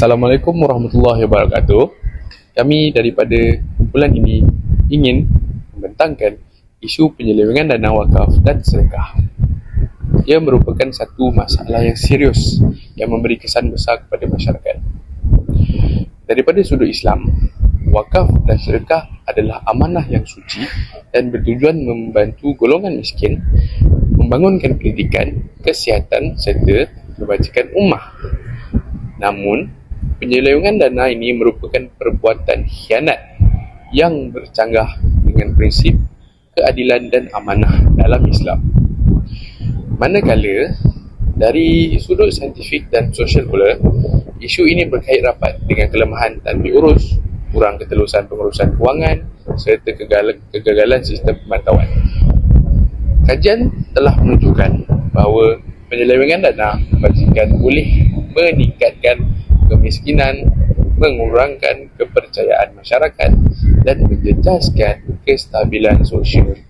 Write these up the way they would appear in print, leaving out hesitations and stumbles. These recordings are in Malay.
Assalamualaikum warahmatullahi wabarakatuh. Kami daripada kumpulan ini ingin membentangkan isu penyelewengan dana wakaf dan sedekah. Ia merupakan satu masalah yang serius yang memberi kesan besar kepada masyarakat. Daripada sudut Islam, wakaf dan sedekah adalah amanah yang suci dan bertujuan membantu golongan miskin, membangunkan pendidikan, kesihatan serta kebajikan ummah. Namun, penyelewengan dana ini merupakan perbuatan khianat yang bercanggah dengan prinsip keadilan dan amanah dalam Islam. Manakala, dari sudut saintifik dan sosial pula, isu ini berkait rapat dengan kelemahan tadbir urus, kurang ketelusan pengurusan kewangan serta kegagalan sistem pemantauan. Kajian telah menunjukkan bahawa penyelewengan dana kebajikan boleh meningkatkan kemiskinan, mengurangkan kepercayaan masyarakat dan menjejaskan kestabilan sosial.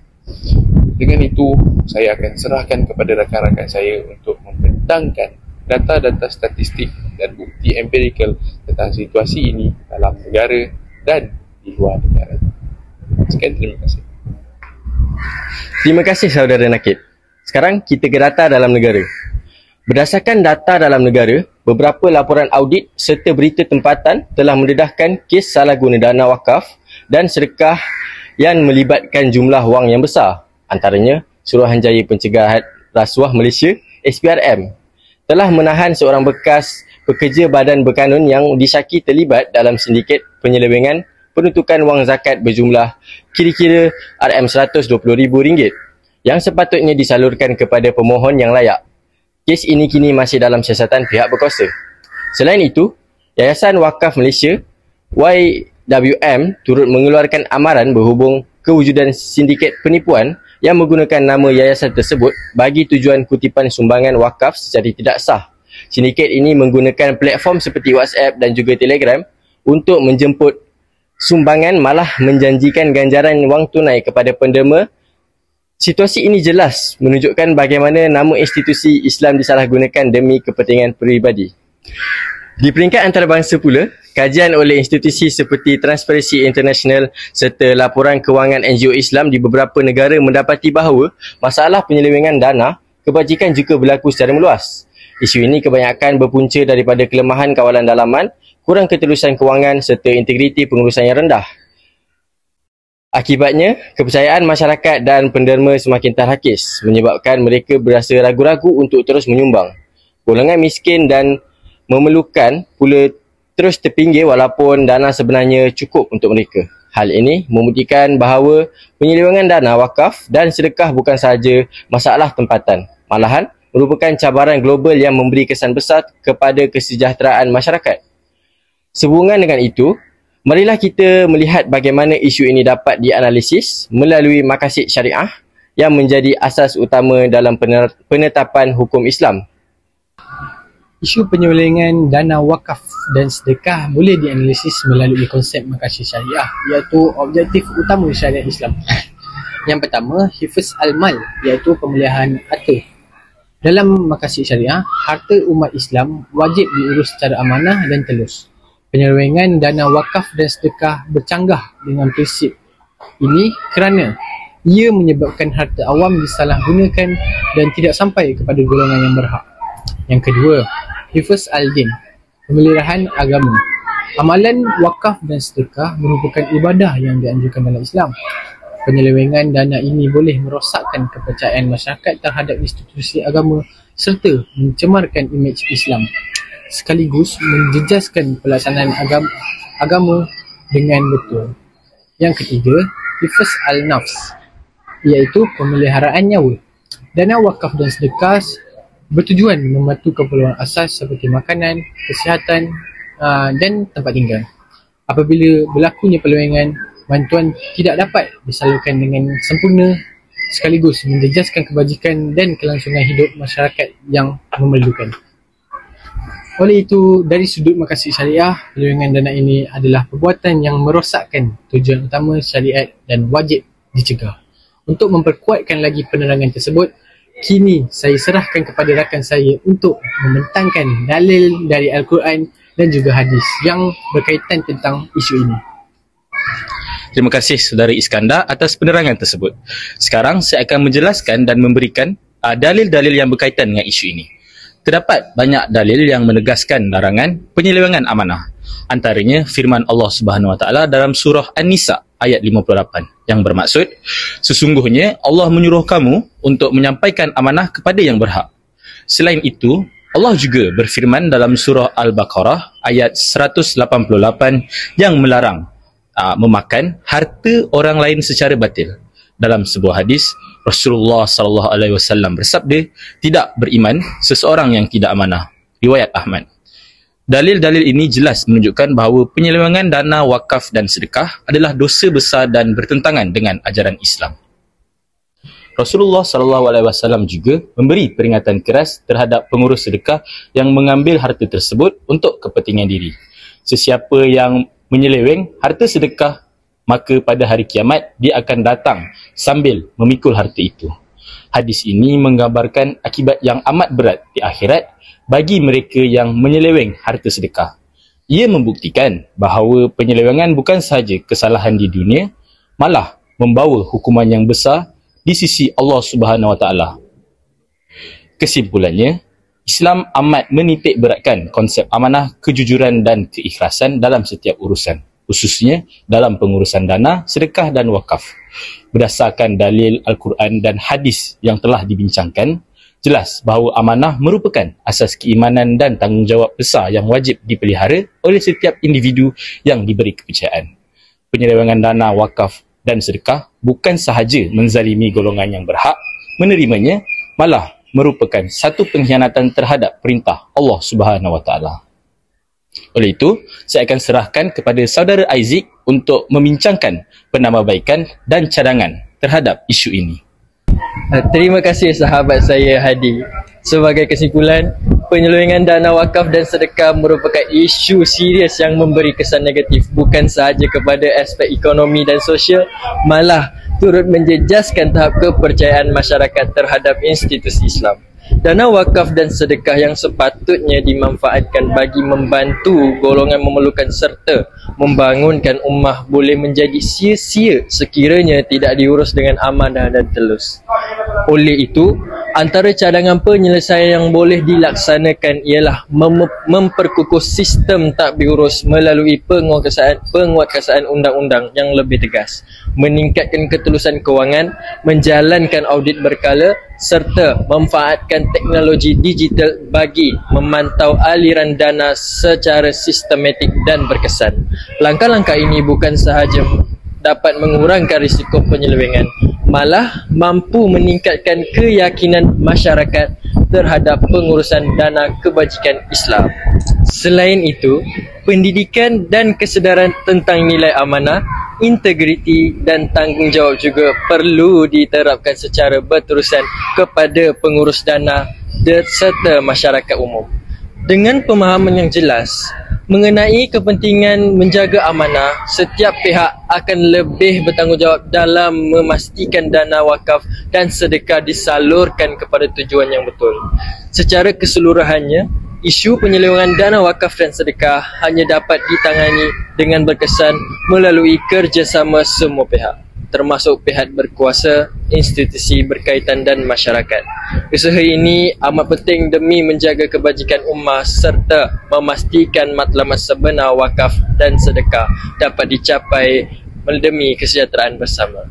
Dengan itu, saya akan serahkan kepada rakan-rakan saya untuk membentangkan data-data statistik dan bukti empirikal tentang situasi ini dalam negara dan di luar negara. Sekian, terima kasih. Terima kasih saudara Nakib. Sekarang kita ke data dalam negara. Berdasarkan data dalam negara, beberapa laporan audit serta berita tempatan telah mendedahkan kes salah guna dana wakaf dan sedekah yang melibatkan jumlah wang yang besar. Antaranya, Suruhanjaya Pencegahan Rasuah Malaysia (SPRM) telah menahan seorang bekas pekerja badan berkanun yang disyaki terlibat dalam sindiket penyelewengan penuntukan wang zakat berjumlah kira-kira RM120,000 yang sepatutnya disalurkan kepada pemohon yang layak. Kes ini kini masih dalam siasatan pihak berkuasa. Selain itu, Yayasan Wakaf Malaysia YWM turut mengeluarkan amaran berhubung kewujudan sindiket penipuan yang menggunakan nama yayasan tersebut bagi tujuan kutipan sumbangan wakaf secara tidak sah. Sindiket ini menggunakan platform seperti WhatsApp dan juga Telegram untuk menjemput sumbangan, malah menjanjikan ganjaran wang tunai kepada penderma. Situasi ini jelas menunjukkan bagaimana nama institusi Islam disalahgunakan demi kepentingan peribadi. Di peringkat antarabangsa pula, kajian oleh institusi seperti Transparency International serta laporan kewangan NGO Islam di beberapa negara mendapati bahawa masalah penyelewengan dana kebajikan juga berlaku secara meluas. Isu ini kebanyakan berpunca daripada kelemahan kawalan dalaman, kurang ketelusan kewangan serta integriti pengurusan yang rendah. Akibatnya, kepercayaan masyarakat dan penderma semakin terhakis, menyebabkan mereka berasa ragu-ragu untuk terus menyumbang. Golongan miskin dan memerlukan pula terus terpinggir walaupun dana sebenarnya cukup untuk mereka. Hal ini membuktikan bahawa penyelewengan dana wakaf dan sedekah bukan sahaja masalah tempatan, malahan merupakan cabaran global yang memberi kesan besar kepada kesejahteraan masyarakat. Sehubungan dengan itu, marilah kita melihat bagaimana isu ini dapat dianalisis melalui maqasid syariah yang menjadi asas utama dalam penetapan hukum Islam. Isu penyelewengan dana wakaf dan sedekah boleh dianalisis melalui konsep maqasid syariah, iaitu objektif utama syariat Islam. Yang pertama, hifz al-mal, iaitu pemeliharaan harta. Dalam maqasid syariah, harta umat Islam wajib diurus secara amanah dan telus. Penyelewengan dana wakaf dan sedekah bercanggah dengan prinsip ini kerana ia menyebabkan harta awam disalahgunakan dan tidak sampai kepada golongan yang berhak. Yang kedua, hifz al-din, pemeliharaan agama. Amalan wakaf dan sedekah merupakan ibadah yang dianjurkan dalam Islam. Penyelewengan dana ini boleh merosakkan kepercayaan masyarakat terhadap institusi agama serta mencemarkan imej Islam, sekaligus menjejaskan pelaksanaan agama dengan betul. Yang ketiga, hifz al-nafs, iaitu pemeliharaan nyawa. Dana wakaf dan sedekah bertujuan membantu keperluan asas seperti makanan, kesihatan dan tempat tinggal. Apabila berlakunya penyelewengan, bantuan tidak dapat disalurkan dengan sempurna, sekaligus menjejaskan kebajikan dan kelangsungan hidup masyarakat yang memerlukan. Oleh itu, dari sudut maqasid syariah, penyelewengan dana ini adalah perbuatan yang merosakkan tujuan utama syariat dan wajib dicegah. Untuk memperkuatkan lagi penerangan tersebut, kini saya serahkan kepada rakan saya untuk membentangkan dalil dari Al-Quran dan juga hadis yang berkaitan tentang isu ini. Terima kasih Saudara Iskandar atas penerangan tersebut. Sekarang saya akan menjelaskan dan memberikan dalil-dalil yang berkaitan dengan isu ini. Terdapat banyak dalil yang menegaskan larangan penyelewengan amanah. Antaranya firman Allah Subhanahu Wa Taala dalam surah An-Nisa ayat 58 yang bermaksud, sesungguhnya Allah menyuruh kamu untuk menyampaikan amanah kepada yang berhak. Selain itu, Allah juga berfirman dalam surah Al-Baqarah ayat 188 yang melarang memakan harta orang lain secara batil. Dalam sebuah hadis, Rasulullah sallallahu alaihi wasallam bersabda, tidak beriman seseorang yang tidak amanah. Riwayat Ahmad. Dalil-dalil ini jelas menunjukkan bahawa penyelewengan dana wakaf dan sedekah adalah dosa besar dan bertentangan dengan ajaran Islam. Rasulullah sallallahu alaihi wasallam juga memberi peringatan keras terhadap pengurus sedekah yang mengambil harta tersebut untuk kepentingan diri. Sesiapa yang menyeleweng harta sedekah, maka pada hari kiamat dia akan datang sambil memikul harta itu. Hadis ini menggambarkan akibat yang amat berat di akhirat bagi mereka yang menyeleweng harta sedekah. Ia membuktikan bahawa penyelewengan bukan sahaja kesalahan di dunia, malah membawa hukuman yang besar di sisi Allah Subhanahu Wa Taala. Kesimpulannya, Islam amat menitik beratkan konsep amanah, kejujuran dan keikhlasan dalam setiap urusan, khususnya dalam pengurusan dana, sedekah dan wakaf. Berdasarkan dalil Al-Quran dan hadis yang telah dibincangkan, jelas bahawa amanah merupakan asas keimanan dan tanggungjawab besar yang wajib dipelihara oleh setiap individu yang diberi kepercayaan. Penyelewengan dana wakaf dan sedekah bukan sahaja menzalimi golongan yang berhak menerimanya, malah merupakan satu pengkhianatan terhadap perintah Allah Subhanahu Wa Taala. Oleh itu, saya akan serahkan kepada Saudara Isaac untuk membincangkan penambahbaikan dan cadangan terhadap isu ini. Terima kasih sahabat saya Hadi. Sebagai kesimpulan, penyelewengan dana wakaf dan sedekah merupakan isu serius yang memberi kesan negatif bukan sahaja kepada aspek ekonomi dan sosial, malah turut menjejaskan tahap kepercayaan masyarakat terhadap institusi Islam. Dana wakaf dan sedekah yang sepatutnya dimanfaatkan bagi membantu golongan memerlukan serta membangunkan ummah boleh menjadi sia-sia sekiranya tidak diurus dengan amanah dan telus. Oleh itu, antara cadangan penyelesaian yang boleh dilaksanakan ialah memperkukuh sistem tadbir urus melalui penguatkuasaan undang-undang yang lebih tegas, meningkatkan ketulusan kewangan, menjalankan audit berkala serta memanfaatkan teknologi digital bagi memantau aliran dana secara sistematik dan berkesan. Langkah-langkah ini bukan sahaja dapat mengurangkan risiko penyelewengan, malah mampu meningkatkan keyakinan masyarakat terhadap pengurusan dana kebajikan Islam. Selain itu, pendidikan dan kesedaran tentang nilai amanah, integriti dan tanggungjawab juga perlu diterapkan secara berterusan kepada pengurus dana serta masyarakat umum. Dengan pemahaman yang jelas mengenai kepentingan menjaga amanah, setiap pihak akan lebih bertanggungjawab dalam memastikan dana wakaf dan sedekah disalurkan kepada tujuan yang betul. Secara keseluruhannya, isu penyelewengan dana wakaf dan sedekah hanya dapat ditangani dengan berkesan melalui kerjasama semua pihak, termasuk pihak berkuasa, institusi berkaitan dan masyarakat. Usaha ini amat penting demi menjaga kebajikan ummah serta memastikan matlamat sebenar wakaf dan sedekah dapat dicapai demi kesejahteraan bersama.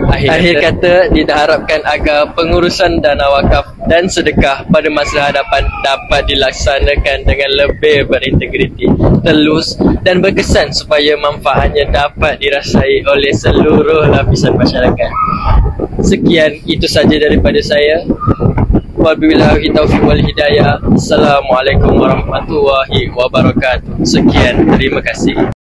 Akhir kata, diharapkan agar pengurusan dana wakaf dan sedekah pada masa hadapan dapat dilaksanakan dengan lebih berintegriti, telus dan berkesan supaya manfaatnya dapat dirasai oleh seluruh lapisan masyarakat. Sekian, itu saja daripada saya. Wabillahi taufiq wal hidayah. Assalamualaikum warahmatullahi wabarakatuh. Sekian, terima kasih.